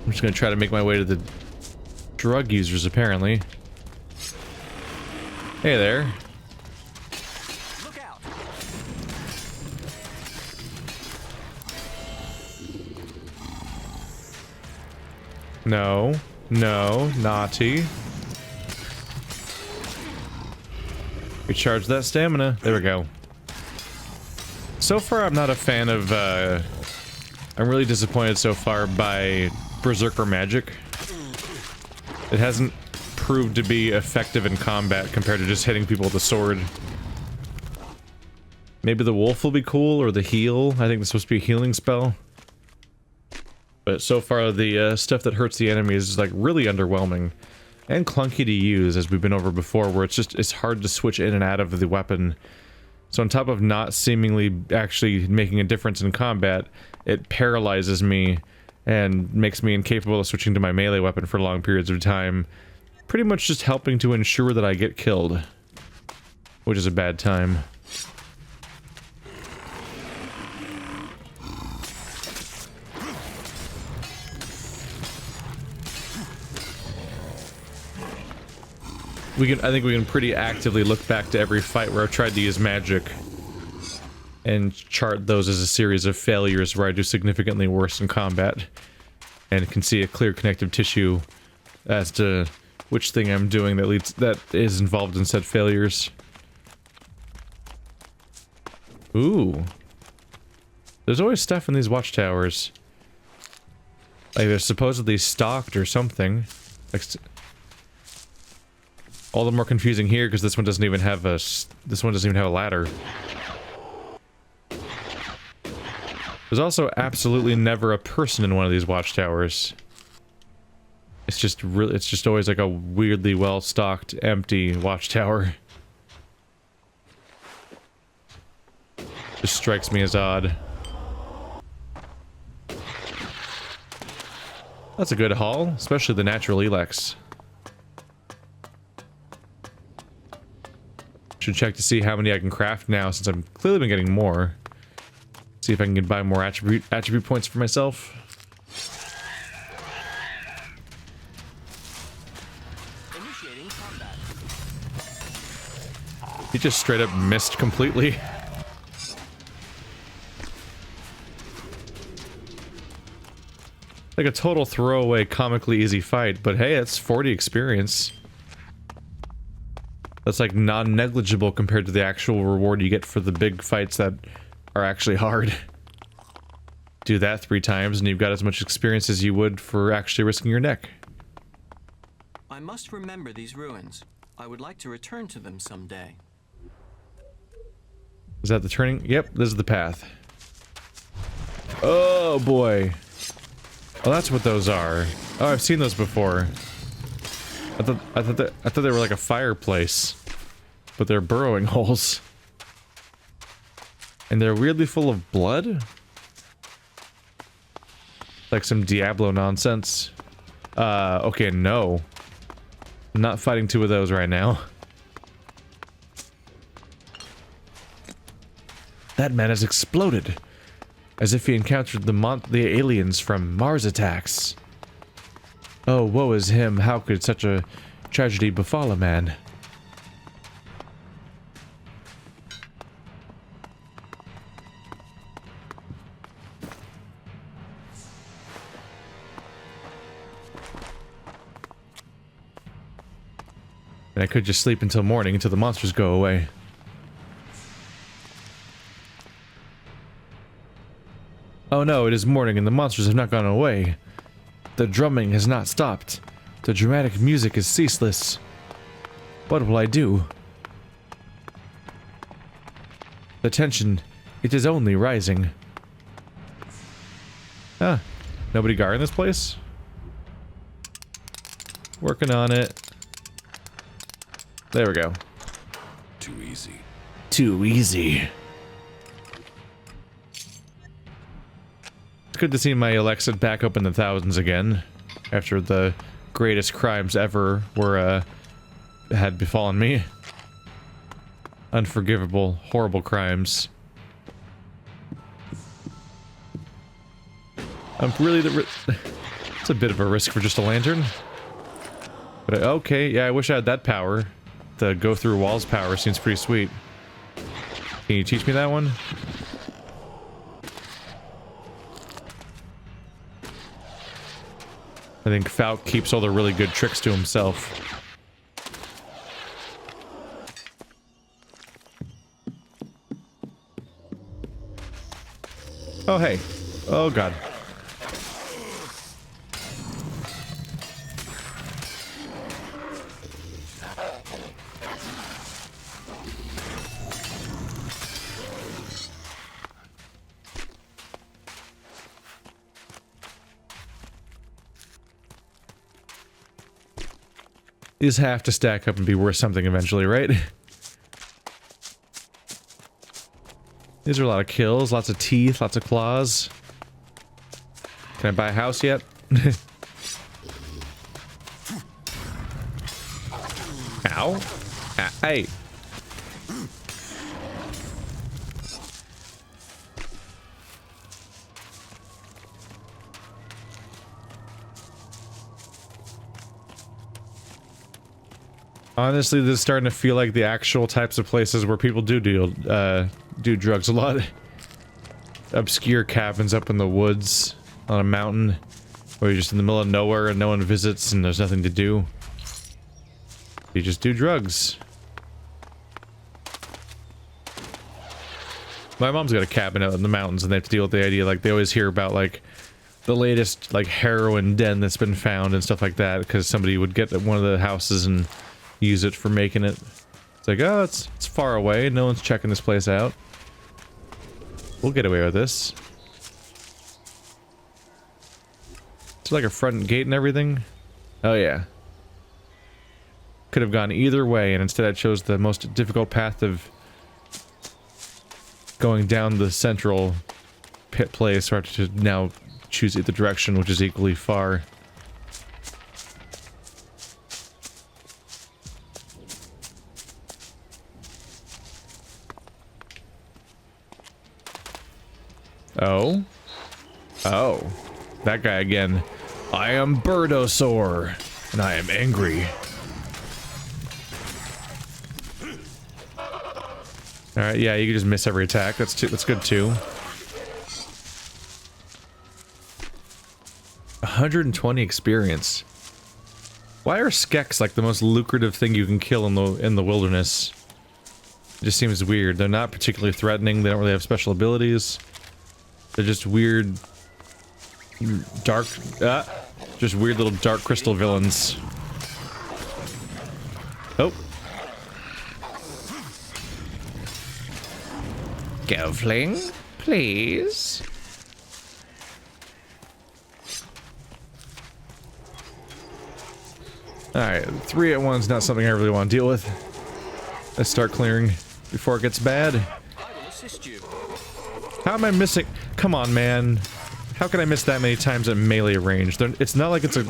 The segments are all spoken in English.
I'm just gonna try to make my way to the drug users, apparently. Hey there. Look out. No. No. Naughty. Recharge that stamina. There we go. So far, I'm not a fan of, I'm really disappointed so far by Berserker magic. It hasn't proved to be effective in combat compared to just hitting people with a sword. Maybe the wolf will be cool, or the heal. I think it's supposed to be a healing spell. But so far, the stuff that hurts the enemies is like really underwhelming. And clunky to use, as we've been over before, where it's hard to switch in and out of the weapon. So on top of not seemingly actually making a difference in combat, it paralyzes me and makes me incapable of switching to my melee weapon for long periods of time. Pretty much just helping to ensure that I get killed. Which is a bad time. I think we can pretty actively look back to every fight where I've tried to use magic and chart those as a series of failures where I do significantly worse in combat, and can see a clear connective tissue as to which thing I'm doing that is involved in said failures. Ooh. There's always stuff in these watchtowers. Like they're supposedly stocked or something. Like, all the more confusing here because this one doesn't even have a ladder. There's also absolutely never a person in one of these watchtowers. It's just always like a weirdly well stocked, empty watchtower. Just strikes me as odd. That's a good haul, especially the natural ELEX. Should check to see how many I can craft now, since I've clearly been getting more. See if I can buy more attribute points for myself. Initiating combat. He just straight up missed completely. Like a total throwaway, comically easy fight, but hey, it's 40 experience. That's like non-negligible compared to the actual reward you get for the big fights that are actually hard. Do that 3 times and you've got as much experience as you would for actually risking your neck. I must remember these ruins. I would like to return to them someday. Is that the turning? Yep, this is the path. Oh boy. Oh, that's what those are. Oh, I've seen those before. I thought they were like a fireplace, but they're burrowing holes. And they're weirdly full of blood? Like some Diablo nonsense. Okay, no. I'm not fighting 2 of those right now. That man has exploded. As if he encountered the aliens from Mars attacks. Oh, woe is him. How could such a tragedy befall a man? And I could just sleep until morning until the monsters go away. Oh no, it is morning and the monsters have not gone away. The drumming has not stopped. The dramatic music is ceaseless. What will I do? The tension, it is only rising. Huh. Nobody guarding this place? Working on it. There we go. Too easy. Too easy. It's good to see my ELEX back up in the thousands again, after the greatest crimes ever had befallen me. Unforgivable, horrible crimes. I'm really It's a bit of a risk for just a lantern. But okay, yeah, I wish I had that power. The go through walls power seems pretty sweet. Can you teach me that one? I think Falk keeps all the really good tricks to himself. Oh, hey. Oh, God. These have to stack up and be worth something eventually, right? These are a lot of kills, lots of teeth, lots of claws. Can I buy a house yet? Ow. Hey. Honestly, this is starting to feel like the actual types of places where people do drugs a lot. Obscure cabins up in the woods on a mountain where you're just in the middle of nowhere and no one visits and there's nothing to do. You just do drugs. My mom's got a cabin out in the mountains and they have to deal with the idea, like, they always hear about, like, the latest, like, heroin den that's been found and stuff like that because somebody would get one of the houses and use it for making it. It's like, oh, it's far away. No one's checking this place out. We'll get away with this. It's like a front gate and everything. Oh, yeah. Could have gone either way, and instead I chose the most difficult path of going down the central pit place, or to now choose either direction, which is equally far. Oh. Oh. That guy again. I am Birdosaur, and I am angry. Alright, yeah, you can just miss every attack. That's good too. 120 experience. Why are skeks like the most lucrative thing you can kill in the wilderness? It just seems weird. They're not particularly threatening. They don't really have special abilities. They're just weird, just weird little dark crystal villains. Oh. Gelfling, please. Alright, 3 at once, not something I really want to deal with. Let's start clearing before it gets bad. I will assist you. How am I missing? Come on, man. How can I miss that many times at melee range? It's not like it's a...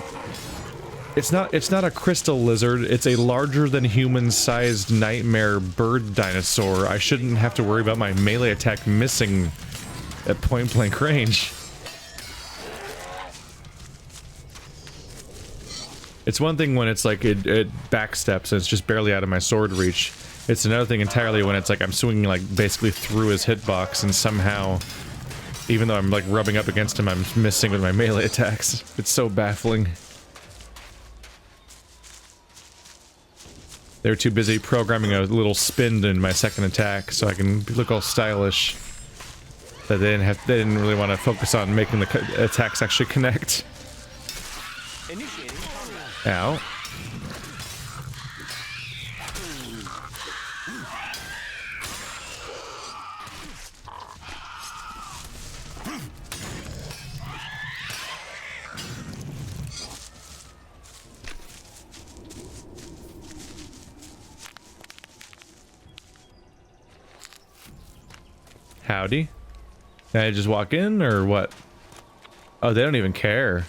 It's not a crystal lizard. It's a larger than human-sized nightmare bird dinosaur. I shouldn't have to worry about my melee attack missing at point-blank range. It's one thing when it's like it backsteps and it's just barely out of my sword reach. It's another thing entirely when it's like I'm swinging like basically through his hitbox and somehow, even though I'm like rubbing up against him, I'm missing with my melee attacks. It's so baffling. They were too busy programming a little spin in my second attack so I can look all stylish. That they didn't really want to focus on making the attacks actually connect. Initiating combat. Ow. Howdy. Can I just walk in, or what? Oh, they don't even care.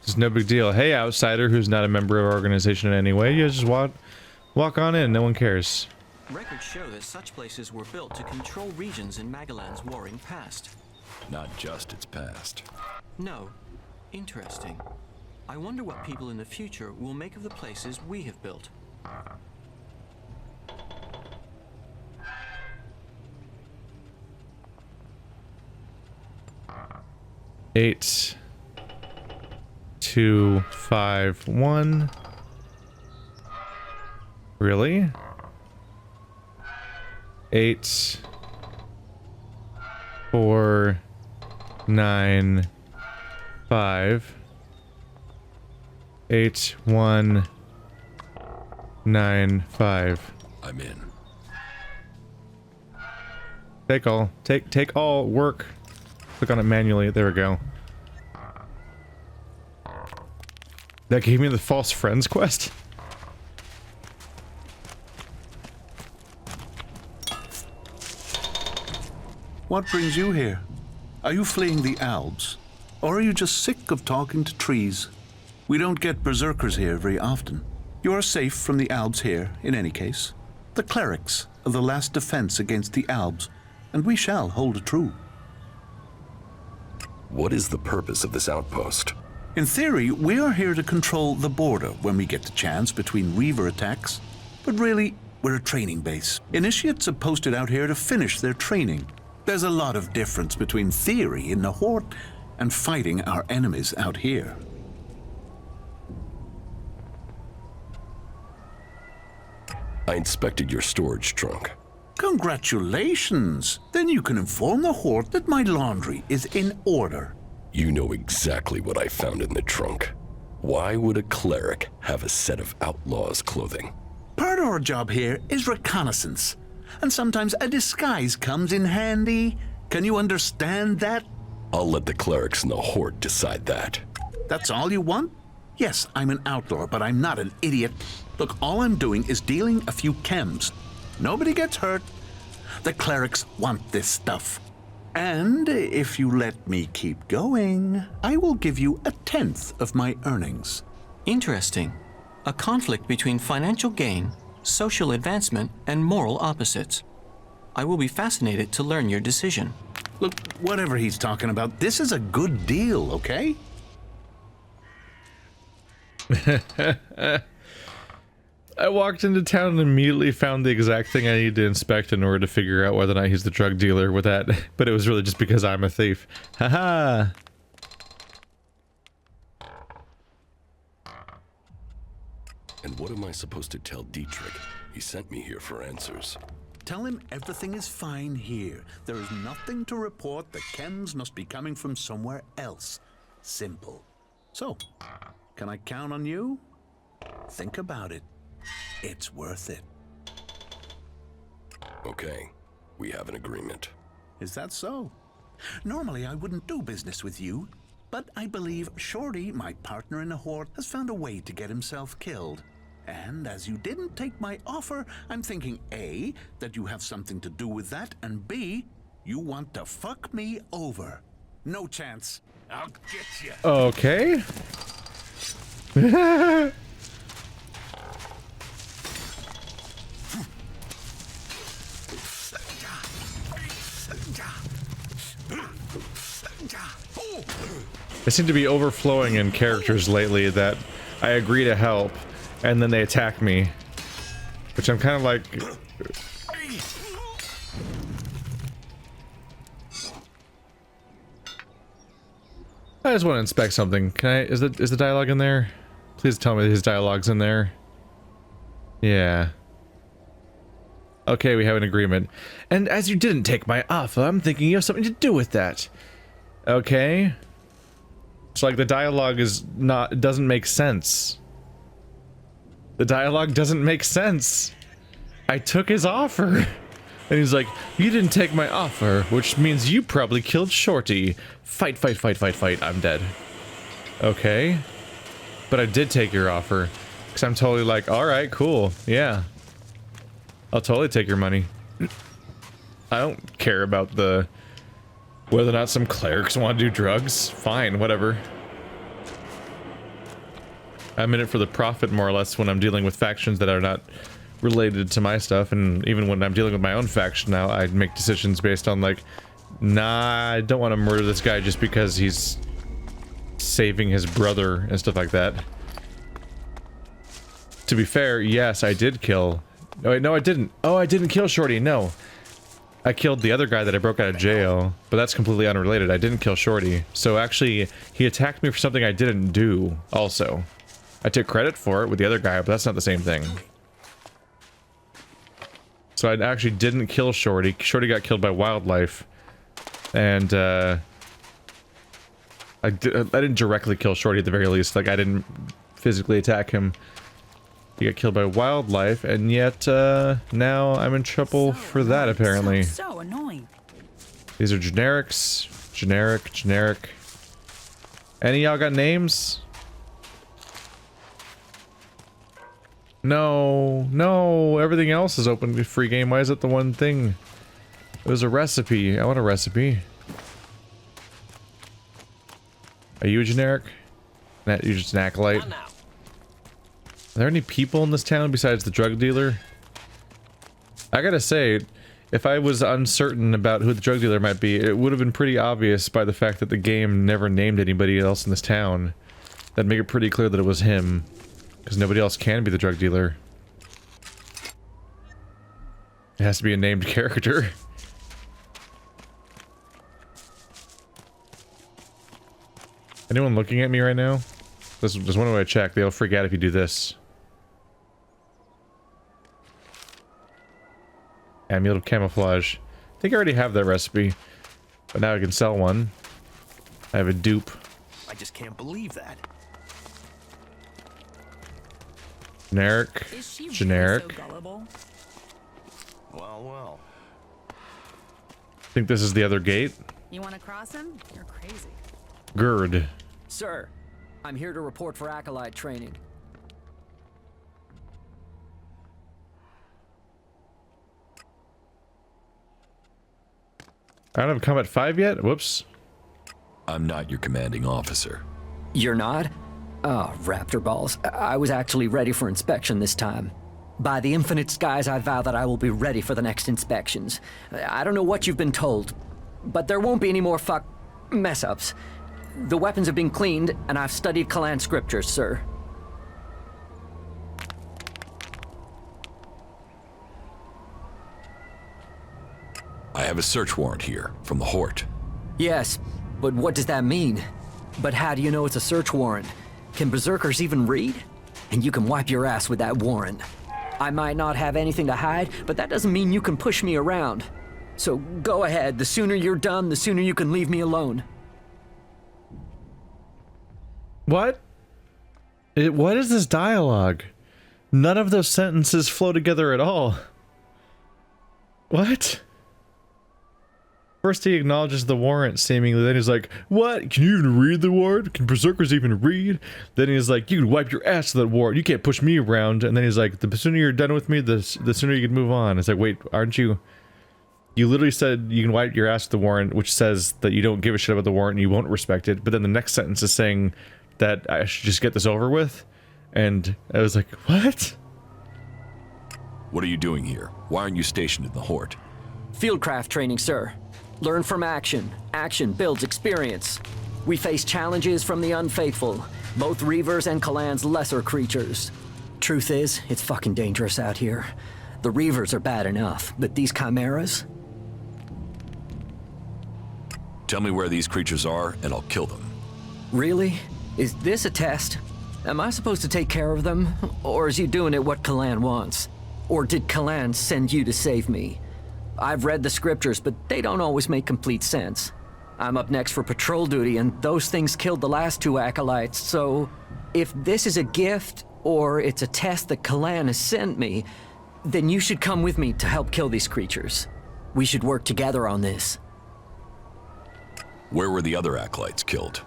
It's no big deal. Hey, outsider who's not a member of our organization in any way, you just walk on in, no one cares. Records show that such places were built to control regions in Magalan's warring past. Not just its past. No, Interesting. I wonder what people in the future will make of the places we have built. Eight, 2, 5, 1. Really? 8, 4, 9, 5. 8, 1, 9, 5. I'm in. Take all. Take all. Work. Click on it manually. There we go. That gave me the false friends quest? What brings you here? Are you fleeing the Alps? Or are you just sick of talking to trees? We don't get berserkers here very often. You are safe from the Alps here, in any case. The clerics are the last defense against the Alps, and we shall hold true. What is the purpose of this outpost? In theory, we are here to control the border when we get the chance between Reaver attacks. But really, we're a training base. Initiates are posted out here to finish their training. There's a lot of difference between theory in the Horde and fighting our enemies out here. I inspected your storage trunk. Congratulations! Then you can inform the Horde that my laundry is in order. You know exactly what I found in the trunk. Why would a cleric have a set of outlaws' clothing? Part of our job here is reconnaissance, and sometimes a disguise comes in handy. Can you understand that? I'll let the clerics and the Horde decide that. That's all you want? Yes, I'm an outlaw, but I'm not an idiot. Look, all I'm doing is dealing a few chems. Nobody gets hurt. The clerics want this stuff. And if you let me keep going, I will give you 1/10 of my earnings. Interesting. A conflict between financial gain, social advancement, and moral opposites. I will be fascinated to learn your decision. Look, whatever he's talking about, this is a good deal, okay? I walked into town and immediately found the exact thing I need to inspect in order to figure out whether or not he's the drug dealer with that, but it was really just because I'm a thief. Haha! And what am I supposed to tell Dietrich? He sent me here for answers. Tell him everything is fine here. There is nothing to report. The chems must be coming from somewhere else. Simple. So, can I count on you? Think about it. It's worth it. Okay, we have an agreement. Is that so? Normally I wouldn't do business with you, but I believe Shorty, my partner in the Horde, has found a way to get himself killed. And as you didn't take my offer, I'm thinking A, that you have something to do with that, and B, you want to fuck me over. No chance. I'll get you. Okay. They seem to be overflowing in characters lately that I agree to help, and then they attack me. Which I'm kind of like... I just want to inspect something. Can I... Is the dialogue in there? Please tell me his dialogue's in there. Yeah. Okay, we have an agreement. And as you didn't take my offer, I'm thinking you have something to do with that. Okay. It's like the dialogue is not... It doesn't make sense. The dialogue doesn't make sense. I took his offer. And he's like, you didn't take my offer, which means you probably killed Shorty. Fight, fight, fight, fight, fight. I'm dead. Okay. But I did take your offer. Because I'm totally like, alright, cool. Yeah. I'll totally take your money. I don't care about the... whether or not some clerics want to do drugs. Fine, whatever. I'm in it for the profit, more or less, when I'm dealing with factions that are not related to my stuff. And even when I'm dealing with my own faction now, I make decisions based on like, nah, I don't want to murder this guy just because he's saving his brother and stuff like that. To be fair, yes, I did kill... Oh, wait, no, I didn't. Oh, I didn't kill Shorty, no. I killed the other guy that I broke out of jail, but that's completely unrelated. I didn't kill Shorty. So actually, he attacked me for something I didn't do, also. I took credit for it with the other guy, but that's not the same thing. So I actually didn't kill Shorty. Shorty got killed by wildlife. And, I didn't directly kill Shorty at the very least. Like, I didn't physically attack him. He got killed by wildlife, and yet, now I'm in trouble for that, apparently. So annoying. These are generics. Generic. Any of y'all got names? No, everything else is open to free game. Why is it the one thing? It was a recipe. I want a recipe. Are you a generic? You're just an acolyte. Are there any people in this town besides the drug dealer? I gotta say, if I was uncertain about who the drug dealer might be, it would have been pretty obvious by the fact that the game never named anybody else in this town. That'd make it pretty clear that it was him. Because nobody else can be the drug dealer. It has to be a named character. Anyone looking at me right now? There's one way to check. They'll freak out if you do this. Amulet of camouflage. I think I already have that recipe. But now I can sell one. I have a dupe. I just can't believe that. Generic. Is she Generic. really so gullible? Well. I think this is the other gate. You want to cross him? You're crazy. Gird. Sir, I'm here to report for acolyte training. I don't have combat 5 yet? Whoops. I'm not your commanding officer. You're not? Oh, raptor balls. I was actually ready for inspection this time. By the infinite skies, I vow that I will be ready for the next inspections. I don't know what you've been told, but there won't be any more mess-ups. The weapons have been cleaned, and I've studied Kalan scriptures, sir. I have a search warrant here from the Hort. Yes, but what does that mean? But how do you know it's a search warrant? Can berserkers even read? And you can wipe your ass with that warrant. I might not have anything to hide, but that doesn't mean you can push me around. So go ahead. The sooner you're done, the sooner you can leave me alone. What? What is this dialogue? None of those sentences flow together at all. What? First he acknowledges the warrant, seemingly, then he's like, what? Can you even read the warrant? Can berserkers even read? Then he's like, you can wipe your ass with that warrant, you can't push me around. And then he's like, the sooner you're done with me, the sooner you can move on. It's like, wait, aren't you... You literally said you can wipe your ass with the warrant, which says that you don't give a shit about the warrant and you won't respect it, but then the next sentence is saying that I should just get this over with? And I was like, what? What are you doing here? Why aren't you stationed in the Hort? Fieldcraft training, sir. Learn from action. Action builds experience. We face challenges from the unfaithful, both Reavers and Kalan's lesser creatures. Truth is, it's fucking dangerous out here. The Reavers are bad enough, but these chimeras? Tell me where these creatures are, and I'll kill them. Really? Is this a test? Am I supposed to take care of them? Or is you doing it what Kalan wants? Or did Kalan send you to save me? I've read the scriptures, but they don't always make complete sense. I'm up next for patrol duty, and those things killed the last 2 acolytes, so... If this is a gift, or it's a test that Kalan has sent me, then you should come with me to help kill these creatures. We should work together on this. Where were the other acolytes killed?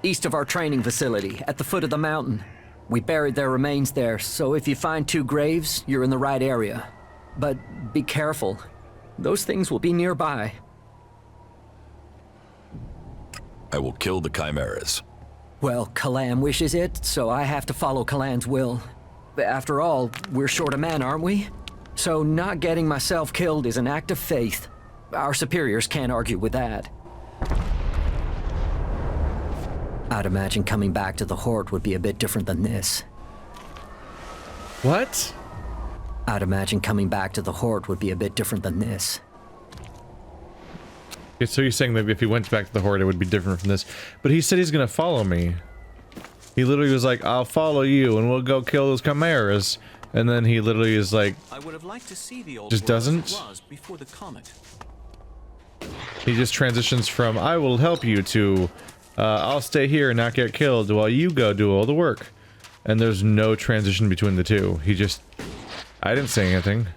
East of our training facility, at the foot of the mountain. We buried their remains there, so if you find 2 graves, you're in the right area. But be careful. Those things will be nearby. I will kill the chimeras. Well, Kalan wishes it, so I have to follow Kalan's will. After all, we're short a man, aren't we? So not getting myself killed is an act of faith. Our superiors can't argue with that. I'd imagine coming back to the Horde would be a bit different than this. What? I'd imagine coming back to the Horde would be a bit different than this. Okay, so you're saying that if he went back to the Horde, it would be different from this. But he said he's gonna follow me. He literally was like, I'll follow you and we'll go kill those chimeras. And then he literally is like, I would have liked to see the old just world as it doesn't? was before the comet. He just transitions from, I will help you to, I'll stay here and not get killed while you go do all the work. And there's no transition between the two. He just, I didn't say anything.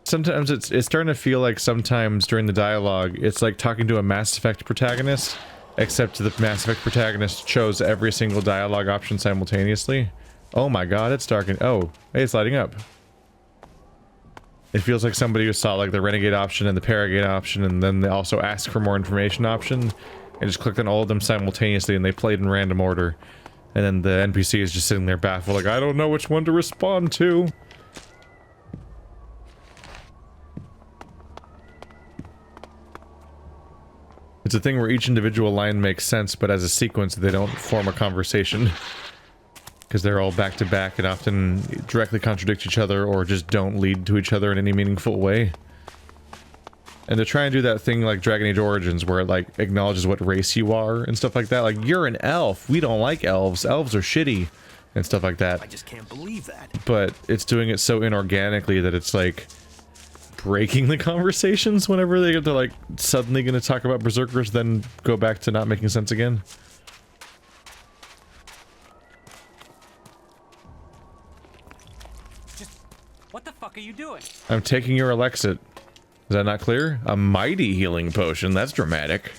Sometimes it's starting to feel like sometimes during the dialogue, it's like talking to a Mass Effect protagonist, except the Mass Effect protagonist chose every single dialogue option simultaneously. Oh my god, it's dark and, oh, hey, it's lighting up. It feels like somebody who saw like the Renegade option and the Paragate option, and then they also asked for more information option, and just clicked on all of them simultaneously, and they played in random order. And then the NPC is just sitting there baffled, like, I don't know which one to respond to. It's a thing where each individual line makes sense, but as a sequence, they don't form a conversation. Because they're all back to back and often directly contradict each other or just don't lead to each other in any meaningful way. And they're trying to do that thing like Dragon Age Origins where it like acknowledges what race you are and stuff like that. Like, you're an elf. We don't like elves. Elves are shitty and stuff like that. I just can't believe that. But it's doing it so inorganically that it's like breaking the conversations whenever they're like suddenly going to talk about berserkers, then go back to not making sense again. What the fuck are you doing? I'm taking your Elexit. Is that not clear? A mighty healing potion. That's dramatic.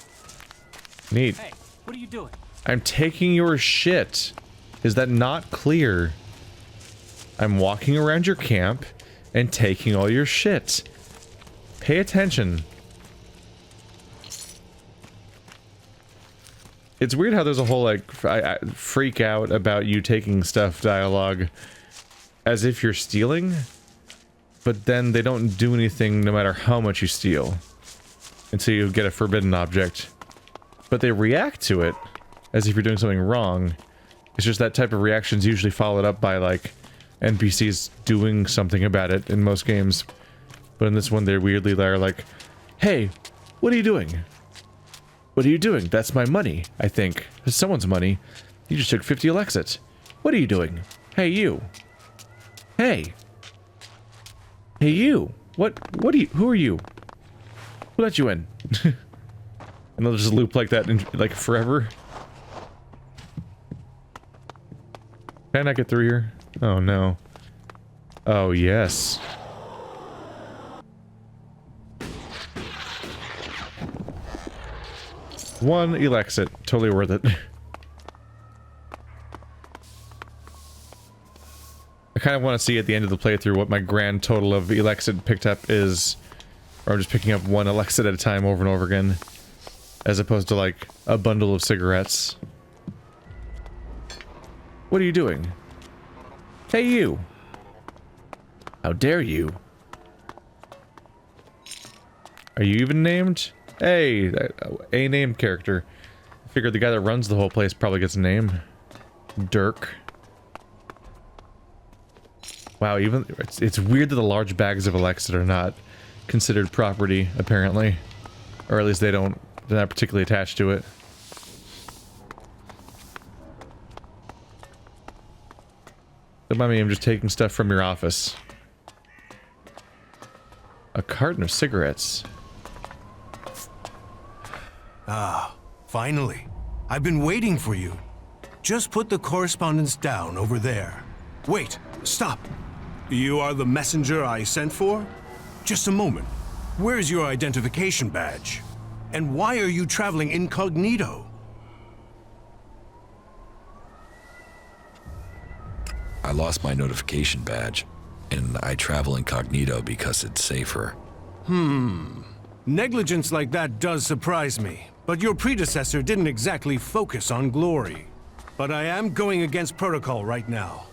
Neat. Hey, what are you doing? I'm taking your shit. Is that not clear? I'm walking around your camp and taking all your shit. Pay attention. It's weird how there's a whole like I freak out about you taking stuff dialogue as if you're stealing. But then they don't do anything no matter how much you steal until you get a forbidden object. But they react to it as if you're doing something wrong. It's just that type of reaction is usually followed up by like NPCs doing something about it in most games. But in this one they're weirdly like, hey, what are you doing? What are you doing? That's my money, I think. It's someone's money. You just took 50 Elexits. What are you doing? Hey, you. Hey. Hey, you! What are you- who are you? Who let you in? And they'll just loop like that in, like, forever. Can I not get through here? Oh, no. Oh, yes. One Elexit. Totally worth it. I kind of want to see at the end of the playthrough what my grand total of Elexit picked up is. Or I'm just picking up one Elexit at a time over and over again. As opposed to like a bundle of cigarettes. What are you doing? Hey, you! How dare you? Are you even named? Hey, a named character. I figured the guy that runs the whole place probably gets a name. Dirk. Wow, even it's weird that the large bags of Elexit are not considered property, apparently. Or at least they're not particularly attached to it. Don't mind me, I'm just taking stuff from your office. A carton of cigarettes. Ah, finally. I've been waiting for you. Just put the correspondence down over there. Wait, stop. You are the messenger I sent for? Just a moment. Where's your identification badge? And why are you traveling incognito? I lost my notification badge, and I travel incognito because it's safer. Negligence like that does surprise me, but your predecessor didn't exactly focus on glory. But I am going against protocol right now.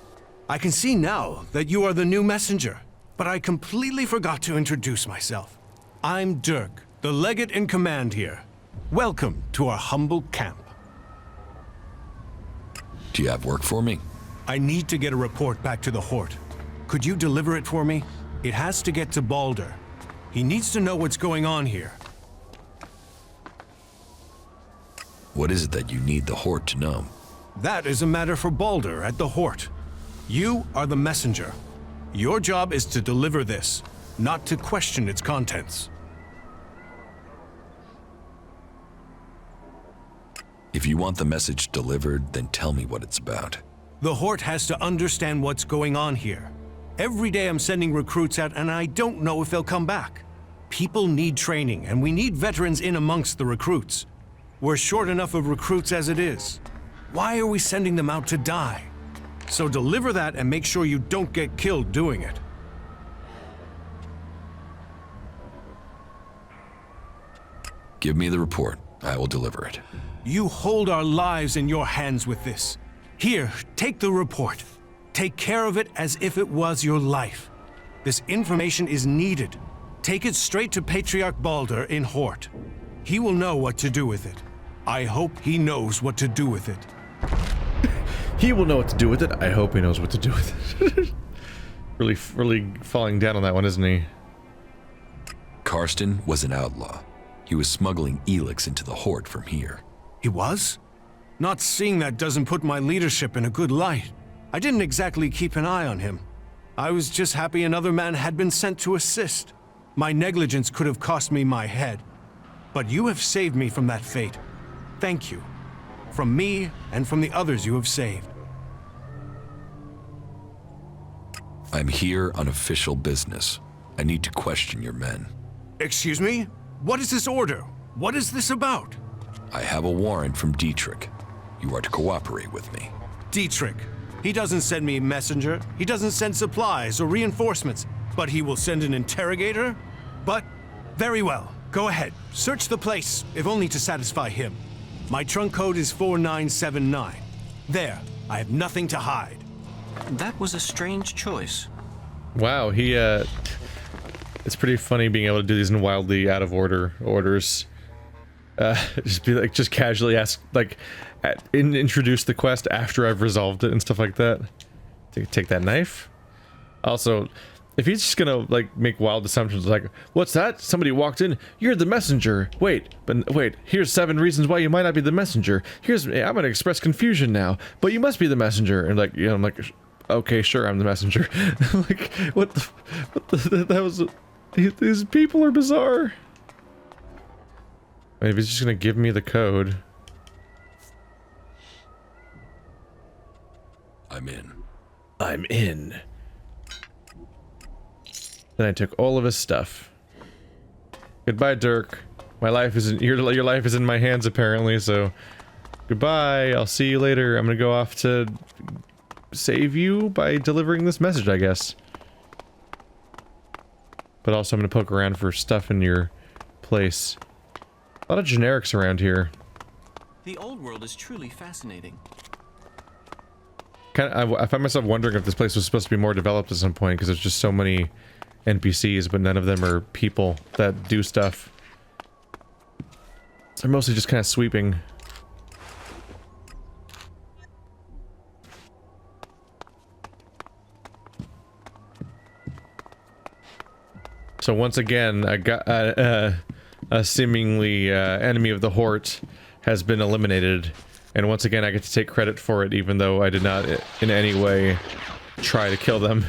I can see now that you are the new messenger, but I completely forgot to introduce myself. I'm Dirk, the legate in command here. Welcome to our humble camp. Do you have work for me? I need to get a report back to the Hort. Could you deliver it for me? It has to get to Ballard. He needs to know what's going on here. What is it that you need the Hort to know? That is a matter for Ballard at the Hort. You are the messenger. Your job is to deliver this, not to question its contents. If you want the message delivered, then tell me what it's about. The Hort has to understand what's going on here. Every day I'm sending recruits out and I don't know if they'll come back. People need training and we need veterans in amongst the recruits. We're short enough of recruits as it is. Why are we sending them out to die? So deliver that and make sure you don't get killed doing it. Give me the report. I will deliver it. You hold our lives in your hands with this. Here, take the report. Take care of it as if it was your life. This information is needed. Take it straight to Patriarch Ballard in Hort. He will know what to do with it. I hope he knows what to do with it. He will know what to do with it. I hope he knows what to do with it. really falling down on that one, isn't he? Karsten was an outlaw. He was smuggling ELEX into the Hort from here. He was? Not seeing that doesn't put my leadership in a good light. I didn't exactly keep an eye on him. I was just happy another man had been sent to assist. My negligence could have cost me my head. But you have saved me from that fate. Thank you. From me and from the others you have saved. I'm here on official business. I need to question your men. Excuse me? What is this order? What is this about? I have a warrant from Dietrich. You are to cooperate with me. Dietrich. He doesn't send me a messenger. He doesn't send supplies or reinforcements. But he will send an interrogator? But, very well. Go ahead. Search the place, if only to satisfy him. My trunk code is 4979. There. I have nothing to hide. That was a strange choice. Wow, it's pretty funny being able to do these in wildly out of order orders. Just casually ask, introduce the quest after I've resolved it and stuff like that. Take that knife. Also, if he's just gonna make wild assumptions like, what's that? Somebody walked in. You're the messenger. Wait, here's 7 reasons why you might not be the messenger. I'm gonna express confusion now, but you must be the messenger. And I'm like, okay, sure, I'm the messenger. That was. These people are bizarre. If he's just gonna give me the code. I'm in. I'm in. Then I took all of his stuff. Goodbye, Dirk. My life is in your life is in my hands apparently, so goodbye. I'll see you later. I'm gonna go off to save you by delivering this message, I guess. But also I'm gonna poke around for stuff in your place. A lot of generics around here. The old world is truly fascinating. I find myself wondering if this place was supposed to be more developed at some point, because there's just so many NPCs, but none of them are people that do stuff. They're mostly just kind of sweeping. So once again, I got a seemingly enemy of the Hort has been eliminated, and once again I get to take credit for it, even though I did not in any way try to kill them.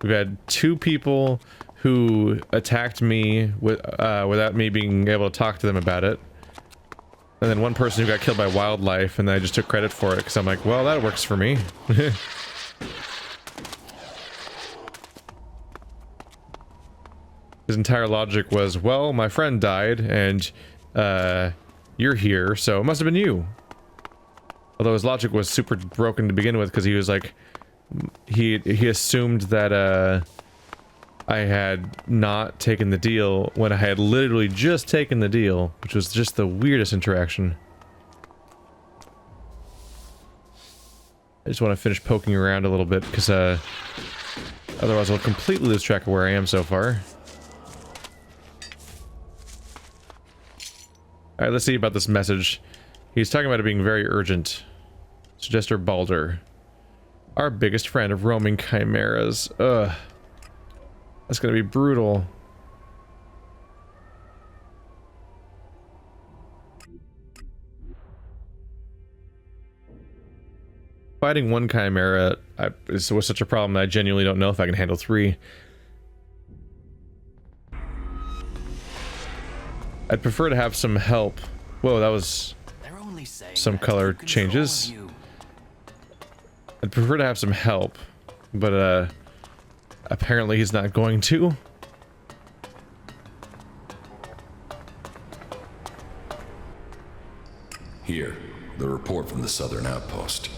We've had 2 people who attacked me without me being able to talk to them about it. And then 1 person who got killed by wildlife, and then I just took credit for it, because I'm like, well, that works for me. His entire logic was, well, my friend died, and you're here, so it must have been you. Although his logic was super broken to begin with, because he was like, he assumed that I had not taken the deal when I had literally just taken the deal, which was just the weirdest interaction. I just want to finish poking around a little bit, because Otherwise, I'll completely lose track of where I am so far. Alright, let's see about this message. He's talking about it being very urgent. Suggester Ballard. Our biggest friend of roaming chimeras. Ugh. That's gonna be brutal. Fighting one chimera was such a problem that I genuinely don't know if I can handle 3. I'd prefer to have some help. Whoa, that was some color changes. I'd prefer to have some help, but apparently he's not going to. Here, the report from the southern outpost.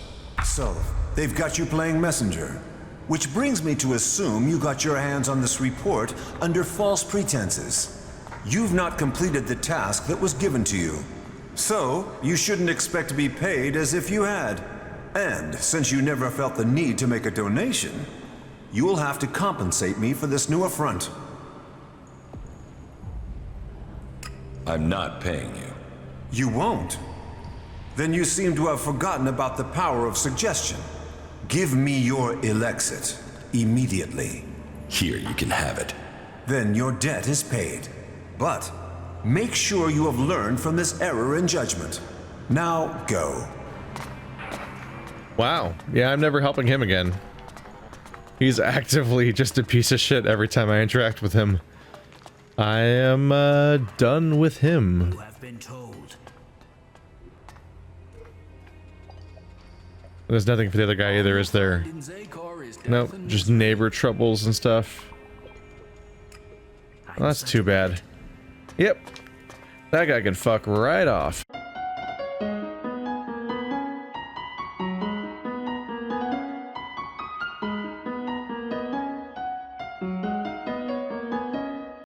So, they've got you playing messenger. Which brings me to assume you got your hands on this report under false pretenses. You've not completed the task that was given to you. So, you shouldn't expect to be paid as if you had. And since you never felt the need to make a donation, you will have to compensate me for this new affront. I'm not paying you. You won't? Then you seem to have forgotten about the power of suggestion. Give me your ELEX immediately. Here, you can have it. Then your debt is paid. But make sure you have learned from this error in judgment. Now go. Wow. Yeah, I'm never helping him again. He's actively just a piece of shit every time I interact with him. I am done with him. You have been told. There's nothing for the other guy either, is there? Nope, just neighbor troubles and stuff. Well, that's too bad. Yep. That guy can fuck right off.